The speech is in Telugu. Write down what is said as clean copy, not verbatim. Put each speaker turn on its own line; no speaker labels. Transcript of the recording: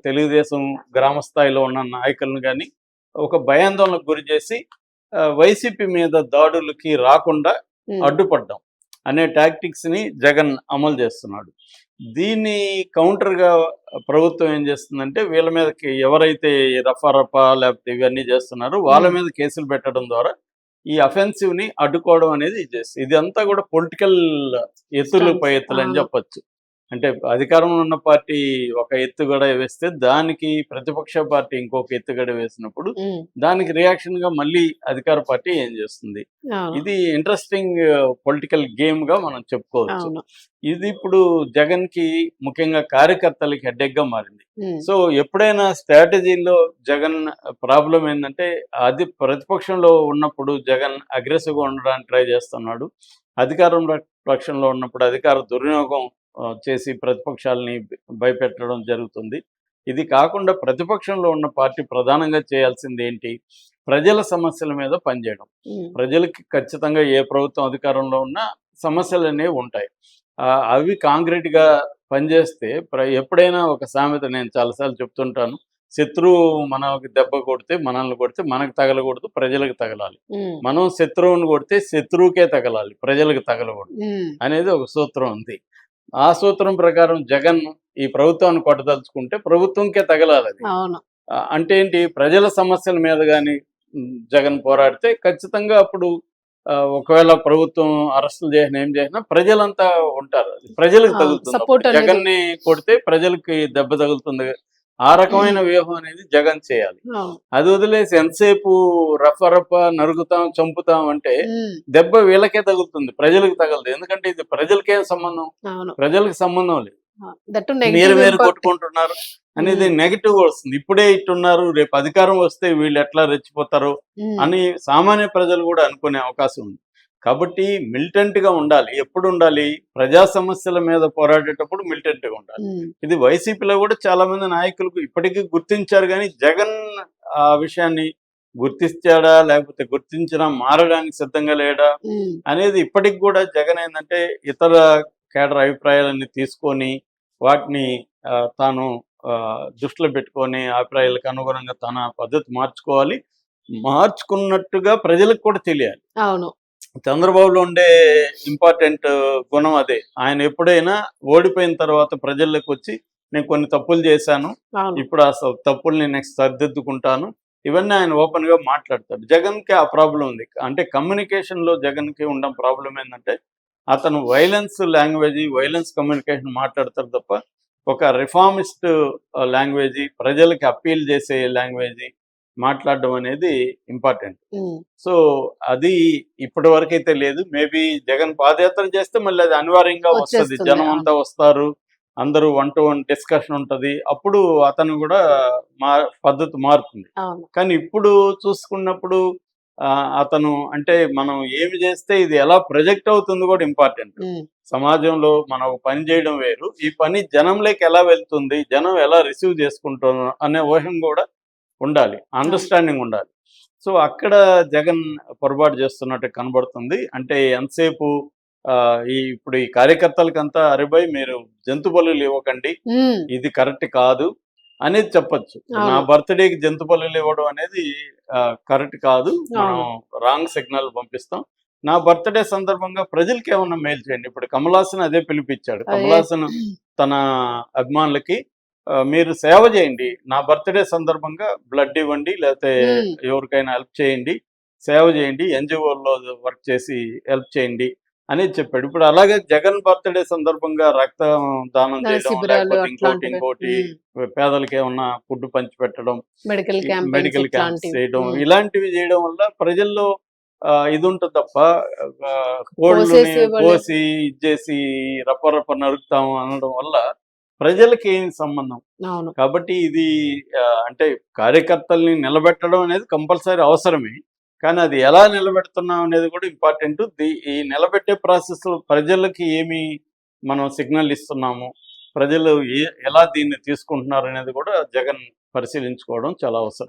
తెలుగుదేశం గ్రామ స్థాయిలో ఉన్న నాయకులను గాని ఒక భయాందోళనకు గురి చేసి వైసీపీ మీద దాడులకి రాకుండా అడ్డుపడ్డాం అనే టాక్టిక్స్ని జగన్ అమలు చేస్తున్నాడు. దీన్ని కౌంటర్గా ప్రభుత్వం ఏం చేస్తుందంటే వీళ్ళ మీదకి ఎవరైతే రఫా లేకపోతే ఇవన్నీ చేస్తున్నారో వాళ్ళ మీద కేసులు పెట్టడం ద్వారా ఈ అఫెన్సివ్ని అడ్డుకోవడం అనేది చేస్తుంది. ఇదంతా కూడా పొలిటికల్ ఎత్తులు పై ఎత్తులు అని చెప్పచ్చు. అంటే అధికారంలో ఉన్న పార్టీ ఒక ఎత్తుగడ వేస్తే దానికి ప్రతిపక్ష పార్టీ ఇంకొక ఎత్తుగడ వేసినప్పుడు దానికి రియాక్షన్ గా మళ్ళీ అధికార పార్టీ ఏం చేస్తుంది. ఇది ఇంట్రెస్టింగ్ పొలిటికల్ గేమ్ గా మనం చెప్పుకోవచ్చు. ఇది ఇప్పుడు జగన్ కి ముఖ్యంగా కార్యకర్తలకి హెడ్డేక్ గా మారింది. సో ఎప్పుడైనా స్ట్రాటజీలో జగన్ ప్రాబ్లం ఏంటంటే అది ప్రతిపక్షంలో ఉన్నప్పుడు జగన్ అగ్రెసివ్ గా ఉండడానికి ట్రై చేస్తున్నాడు. అధికారం పక్షంలో ఉన్నప్పుడు అధికార దుర్వినియోగం చేసి ప్రతిపక్షాలని భయపెట్టడం జరుగుతుంది. ఇది కాకుండా ప్రతిపక్షంలో ఉన్న పార్టీ ప్రధానంగా చేయాల్సింది ఏంటి? ప్రజల సమస్యల మీద పనిచేయడం. ప్రజలకి ఖచ్చితంగా ఏ ప్రభుత్వం అధికారంలో ఉన్నా సమస్యలు అనేవి ఉంటాయి. అవి కాంక్రీట్గా పనిచేస్తే ఎప్పుడైనా ఒక సామెత నేను చాలాసార్లు చెప్తుంటాను, శత్రువు మనకి దెబ్బ కొడితే మనల్ని కొడితే మనకు తగలకూడదు, ప్రజలకు తగలాలి. మనం శత్రువుని కొడితే శత్రువుకే తగలాలి, ప్రజలకు తగలకూడదు అనేది ఒక సూత్రం ఉంది. ఆ సూత్రం ప్రకారం జగన్ ఈ ప్రభుత్వాన్ని కొట్టదలుచుకుంటే ప్రభుత్వంకే తగలాలి. అంటే ఏంటి? ప్రజల సమస్యల మీద కానీ జగన్ పోరాడితే ఖచ్చితంగా అప్పుడు ఒకవేళ ప్రభుత్వం అరెస్టులు చేసినా ఏం చేసినా ప్రజలంతా ఉంటారు, ప్రజలకు తగులుతుంది. జగన్ని కొడితే ప్రజలకి దెబ్బ తగులుతుంది. ఆ రకమైన వ్యూహం అనేది జగన్ చేయాలి. అది వదిలేసి ఎంతసేపు రఫ నరుగుతాం చంపుతాం అంటే దెబ్బ వీళ్ళకే తగులుతుంది, ప్రజలకు తగలదు. ఎందుకంటే ఇది ప్రజలకేం సంబంధం, ప్రజలకు సంబంధం లేదు. మీరు కొట్టుకుంటున్నారు అనేది నెగిటివ్ వస్తుంది. ఇప్పుడే ఇట్టున్నారు, రేపు అధికారం వస్తే వీళ్ళు ఎట్లా రెచ్చిపోతారు అని సామాన్య ప్రజలు కూడా అనుకునే అవకాశం ఉంది. కాబట్టి మిలిటెంట్గా ఉండాలి. ఎప్పుడు ఉండాలి? ప్రజా సమస్యల మీద పోరాడేటప్పుడు మిలిటెంట్గా ఉండాలి. ఇది వైసీపీలో కూడా చాలా మంది నాయకులకు ఇప్పటికీ గుర్తించారు, కానీ జగన్ ఆ విషయాన్ని గుర్తించాడా లేకపోతే గుర్తించినా మారడానికి సిద్ధంగా లేడా అనేది ఇప్పటికి కూడా జగన్ ఏంటంటే ఇతర కేడర్ అభిప్రాయాలన్నీ తీసుకొని వాటిని తాను దృష్టిలో పెట్టుకొని అభిప్రాయాలకు అనుగుణంగా తన పద్ధతి మార్చుకోవాలి. మార్చుకున్నట్టుగా ప్రజలకు కూడా తెలియాలి. అవును, చంద్రబాబులో ఉండే ఇంపార్టెంట్ గుణం అదే. ఆయన ఎప్పుడైనా ఓడిపోయిన తర్వాత ప్రజల్లోకి వచ్చి నేను కొన్ని తప్పులు చేశాను, ఇప్పుడు ఆ తప్పుల్ని నెక్స్ట్ సరిదిద్దుకుంటాను, ఇవన్నీ ఆయన ఓపెన్ గా మాట్లాడతాడు. జగన్ కి ఆ ప్రాబ్లం ఉంది. అంటే కమ్యూనికేషన్ లో జగన్ కి ఉన్న ప్రాబ్లం ఏంటంటే అతను వైలెన్స్ లాంగ్వేజ్, వైలెన్స్ కమ్యూనికేషన్ మాట్లాడతారు తప్ప ఒక రిఫార్మిస్ట్ లాంగ్వేజ్, ప్రజలకి అప్పీల్ చేసే లాంగ్వేజ్ మాట్లాడడం అనేది ఇంపార్టెంట్. సో అది ఇప్పటి వరకు అయితే లేదు. మేబీ జగన్ పాదయాత్ర చేస్తే మళ్ళీ అది అనివార్యంగా వస్తుంది, జనం అంతా వస్తారు, అందరూ 1-to-1 డిస్కషన్ ఉంటుంది, అప్పుడు అతను కూడా పద్ధతి మారుతుంది. కానీ ఇప్పుడు చూసుకున్నప్పుడు అతను అంటే మనం ఏమి చేస్తే ఇది ఎలా ప్రొజెక్ట్ అవుతుంది కూడా ఇంపార్టెంట్. సమాజంలో మనం పని చేయడం వేరు, ఈ పని జనంలోకి ఎలా వెళ్తుంది, జనం ఎలా రిసీవ్ చేసుకుంటున్నారు అనే ఊహం కూడా ఉండాలి, అండర్స్టాండింగ్ ఉండాలి. సో అక్కడ జగన్ పొరపాటు చేస్తున్నట్టు కనబడుతుంది. అంటే ఎంతసేపు ఇప్పుడు ఈ కార్యకర్తలకంతా అరేబాయ్ మీరు జంతు బలులు ఇవ్వకండి, ఇది కరెక్ట్ కాదు అనేది చెప్పచ్చు. నా బర్త్డేకి జంతు బలులు ఇవ్వడం అనేది కరెక్ట్ కాదు, మనం రాంగ్ సిగ్నల్ పంపిస్తాం. నా బర్త్డే సందర్భంగా ప్రజలకి ఏమన్నా మేలు చేయండి. ఇప్పుడు కమల్ హాసన్ అదే పిలిపించాడు. కమల్ హాసన్ తన అభిమానులకి మీరు సేవ చేయండి, నా బర్త్డే సందర్భంగా బ్లడ్ ఇవ్వండి, లేకపోతే ఎవరికైనా హెల్ప్ చేయండి, సేవ చేయండి, ఎన్జిఓల్లో వర్క్ చేసి హెల్ప్ చేయండి అనేది చెప్పాడు. ఇప్పుడు అలాగే జగన్ బర్త్డే సందర్భంగా రక్త దానం చేయడం, లేకపోతే ఇంకోటి పేదలకి ఏమన్నా ఫుడ్ పంచి పెట్టడం, మెడికల్ క్యాంప్స్ చేయడం, ఇలాంటివి చేయడం వల్ల ప్రజల్లో ఇది ఉంటుంది తప్ప కోళ్ళని కోసి ఇచ్చేసి రప్ప నరుకుతాం అనడం వల్ల ప్రజలకి ఏం సంబంధం. కాబట్టి ఇది అంటే కార్యకర్తల్ని నిలబెట్టడం అనేది కంపల్సరీ అవసరమే, కానీ అది ఎలా నిలబెడుతున్నాం అనేది కూడా ఇంపార్టెంట్. ఈ నిలబెట్టే ప్రాసెస్ ప్రజలకి ఏమి మనం సిగ్నల్ ఇస్తున్నాము, ప్రజలు ఎలా దీన్ని తీసుకుంటున్నారు అనేది కూడా జగన్ పరిశీలించుకోవడం చాలా అవసరం.